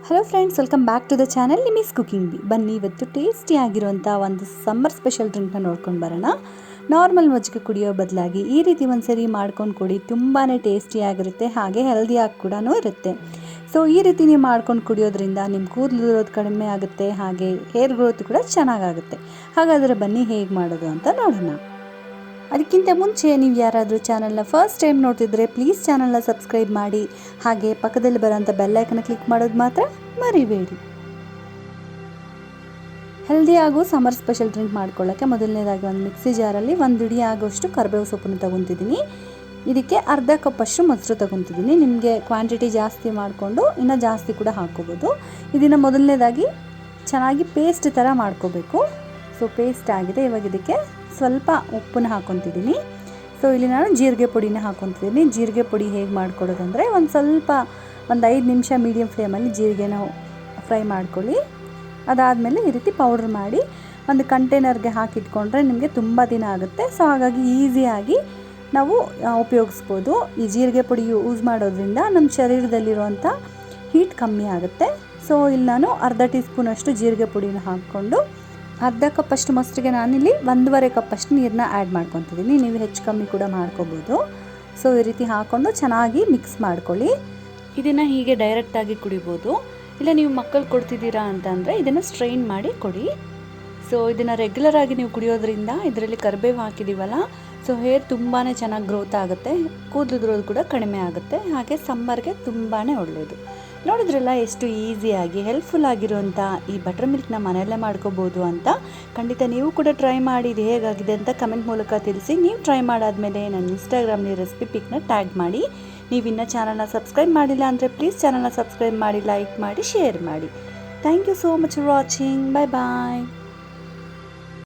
Hello friends, welcome back to the channel Nimi's cooking B. ಬನ್ನಿ ಇವತ್ತು tasty ಆಗಿರುವಂಥ ಒಂದು ಸಮ್ಮರ್ ಸ್ಪೆಷಲ್ ಡ್ರಿಂಕ್ನ ನೋಡ್ಕೊಂಡು ಬರೋಣ. ನಾರ್ಮಲ್ ಮಜ್ಜಿಗೆ ಕುಡಿಯೋ ಬದಲಾಗಿ ಈ ರೀತಿ ಒಂದ್ಸರಿ ಮಾಡ್ಕೊಂಡು ಕೊಡಿ. ತುಂಬಾ ಟೇಸ್ಟಿಯಾಗಿರುತ್ತೆ, ಹಾಗೆ ಹೆಲ್ದಿಯಾಗಿ ಕೂಡ ಇರುತ್ತೆ. ಸೊ ಈ ರೀತಿ ನೀವು ಮಾಡ್ಕೊಂಡು ಕುಡಿಯೋದ್ರಿಂದ ನಿಮ್ಮ ಕೂದಲು ಇರೋದು ಕಡಿಮೆ ಆಗುತ್ತೆ, ಹಾಗೆ ಹೇರ್ ಗ್ರೋತ್ ಕೂಡ ಚೆನ್ನಾಗಾಗುತ್ತೆ. ಹಾಗಾದರೆ ಬನ್ನಿ ಹೇಗೆ ಮಾಡೋದು ಅಂತ ನೋಡೋಣ. ಅದಕ್ಕಿಂತ ಮುಂಚೆ ನೀವು ಯಾರಾದರೂ ಚಾನಲ್ನ ಫಸ್ಟ್ ಟೈಮ್ ನೋಡ್ತಿದ್ರೆ ಪ್ಲೀಸ್ ಚಾನಲ್ನ ಸಬ್ಸ್ಕ್ರೈಬ್ ಮಾಡಿ, ಹಾಗೆ ಪಕ್ಕದಲ್ಲಿ ಬರೋಂಥ ಬೆಲ್ಲೈಕನ್ನ ಕ್ಲಿಕ್ ಮಾಡೋದು ಮಾತ್ರ ಮರಿಬೇಡಿ. ಹೆಲ್ದಿ ಹಾಗೂ ಸಮ್ಮರ್ ಸ್ಪೆಷಲ್ ಡ್ರಿಂಕ್ ಮಾಡ್ಕೊಳ್ಳೋಕ್ಕೆ ಮೊದಲನೇದಾಗಿ ಒಂದು ಮಿಕ್ಸಿ ಜಾರಲ್ಲಿ ಒಂದು ಹಿಡಿ ಆಗೋಷ್ಟು ಕರಿಬೇವು ಸೊಪ್ಪನ್ನು ತೊಗೊತಿದ್ದೀನಿ. ಇದಕ್ಕೆ ಅರ್ಧ ಕಪ್ಪಷ್ಟು ಮೊಸರು ತೊಗೊತಿದ್ದೀನಿ. ನಿಮಗೆ ಕ್ವಾಂಟಿಟಿ ಜಾಸ್ತಿ ಮಾಡಿಕೊಂಡು ಇನ್ನೂ ಜಾಸ್ತಿ ಕೂಡ ಹಾಕ್ಕೋಬೋದು. ಇದನ್ನು ಮೊದಲನೇದಾಗಿ ಚೆನ್ನಾಗಿ ಪೇಸ್ಟ್ ಥರ ಮಾಡ್ಕೋಬೇಕು. ಸೊ ಪೇಸ್ಟ್ ಆಗಿದೆ. ಇವಾಗ ಇದಕ್ಕೆ ಸ್ವಲ್ಪ ಉಪ್ಪನ್ನು ಹಾಕ್ಕೊತಿದ್ದೀನಿ. ಸೊ ಇಲ್ಲಿ ನಾನು ಜೀರಿಗೆ ಪುಡಿನ ಹಾಕ್ಕೊತಿದ್ದೀನಿ. ಜೀರಿಗೆ ಪುಡಿ ಹೇಗೆ ಮಾಡ್ಕೊಳ್ಳೋದಂದರೆ ಒಂದು 5 ನಿಮಿಷ ಮೀಡಿಯಮ್ ಫ್ಲೇಮಲ್ಲಿ ಜೀರಿಗೆನ ಫ್ರೈ ಮಾಡ್ಕೊಳ್ಳಿ. ಅದಾದಮೇಲೆ ಈ ರೀತಿ ಪೌಡ್ರ್ ಮಾಡಿ ಒಂದು ಕಂಟೈನರ್ಗೆ ಹಾಕಿಟ್ಕೊಂಡ್ರೆ ನಿಮಗೆ ತುಂಬ ದಿನ ಆಗುತ್ತೆ. ಸೊ ಹಾಗಾಗಿ ಈಸಿಯಾಗಿ ನಾವು ಉಪಯೋಗಿಸ್ಬೋದು. ಈ ಜೀರಿಗೆ ಪುಡಿ ಯೂಸ್ ಮಾಡೋದ್ರಿಂದ ನಮ್ಮ ಶರೀರದಲ್ಲಿರುವಂಥ ಹೀಟ್ ಕಮ್ಮಿ ಆಗುತ್ತೆ. ಸೊ ಇಲ್ಲಿ ನಾನು ಅರ್ಧ ಟೀ ಸ್ಪೂನಷ್ಟು ಜೀರಿಗೆ ಪುಡಿನ ಹಾಕ್ಕೊಂಡು ಅರ್ಧ ಕಪ್ಪಷ್ಟು ಮೊಸರಿಗೆ ನಾನಿಲ್ಲಿ 1.5 ಕಪ್ಪಷ್ಟು ನೀರನ್ನ ಆ್ಯಡ್ ಮಾಡ್ಕೊತಿದ್ದೀನಿ. ನೀವು ಹೆಚ್ಚು ಕಮ್ಮಿ ಕೂಡ ಮಾಡ್ಕೋಬೋದು. ಸೊ ಈ ರೀತಿ ಹಾಕ್ಕೊಂಡು ಚೆನ್ನಾಗಿ ಮಿಕ್ಸ್ ಮಾಡ್ಕೊಳ್ಳಿ. ಇದನ್ನು ಹೀಗೆ ಡೈರೆಕ್ಟಾಗಿ ಕುಡಿಬೋದು, ಇಲ್ಲ ನೀವು ಮಕ್ಕಳು ಕೊಡ್ತಿದ್ದೀರಾ ಅಂತಂದರೆ ಇದನ್ನು ಸ್ಟ್ರೈನ್ ಮಾಡಿ ಕೊಡಿ. ಸೊ ಇದನ್ನು ರೆಗ್ಯುಲರಾಗಿ ನೀವು ಕುಡಿಯೋದ್ರಿಂದ ಇದರಲ್ಲಿ ಕರಿಬೇವು ಹಾಕಿದ್ದೀವಲ್ಲ, ಸೊ ಹೇರ್ ತುಂಬಾ ಚೆನ್ನಾಗಿ ಗ್ರೋತ್ ಆಗುತ್ತೆ, ಕೂದಲು ಕೂಡ ಕಡಿಮೆ ಆಗುತ್ತೆ, ಹಾಗೆ ಸಮ್ಮರ್ಗೆ ತುಂಬಾ ಒಳ್ಳೆಯದು. ನೋಡಿದ್ರಲ್ಲ ಎಷ್ಟು ಈಸಿಯಾಗಿ ಹೆಲ್ಪ್ಫುಲ್ ಆಗಿರುವಂಥ ಈ ಬಟರ್ ಮಿಲ್ಕ್ನ ಮನೆಯಲ್ಲೇ ಮಾಡ್ಕೋಬೋದು ಅಂತ. ಖಂಡಿತ ನೀವು ಕೂಡ ಟ್ರೈ ಮಾಡಿ ಇದು ಹೇಗಾಗಿದೆ ಅಂತ ಕಮೆಂಟ್ ಮೂಲಕ ತಿಳಿಸಿ. ನೀವು ಟ್ರೈ ಮಾಡಾದಮೇಲೆ ನನ್ನ ಇನ್ಸ್ಟಾಗ್ರಾಮ್ಲಿ ರೆಸಿಪಿ ಪಿಕ್ನ ಟ್ಯಾಗ್ ಮಾಡಿ. ನೀವು ಇನ್ನೂ ಚಾನಲ್ನ ಸಬ್ಸ್ಕ್ರೈಬ್ ಮಾಡಿಲ್ಲ ಅಂದರೆ ಪ್ಲೀಸ್ ಚಾನಲ್ನ ಸಬ್ಸ್ಕ್ರೈಬ್ ಮಾಡಿ, ಲೈಕ್ ಮಾಡಿ, ಶೇರ್ ಮಾಡಿ. Thank you so much for watching. Bye bye.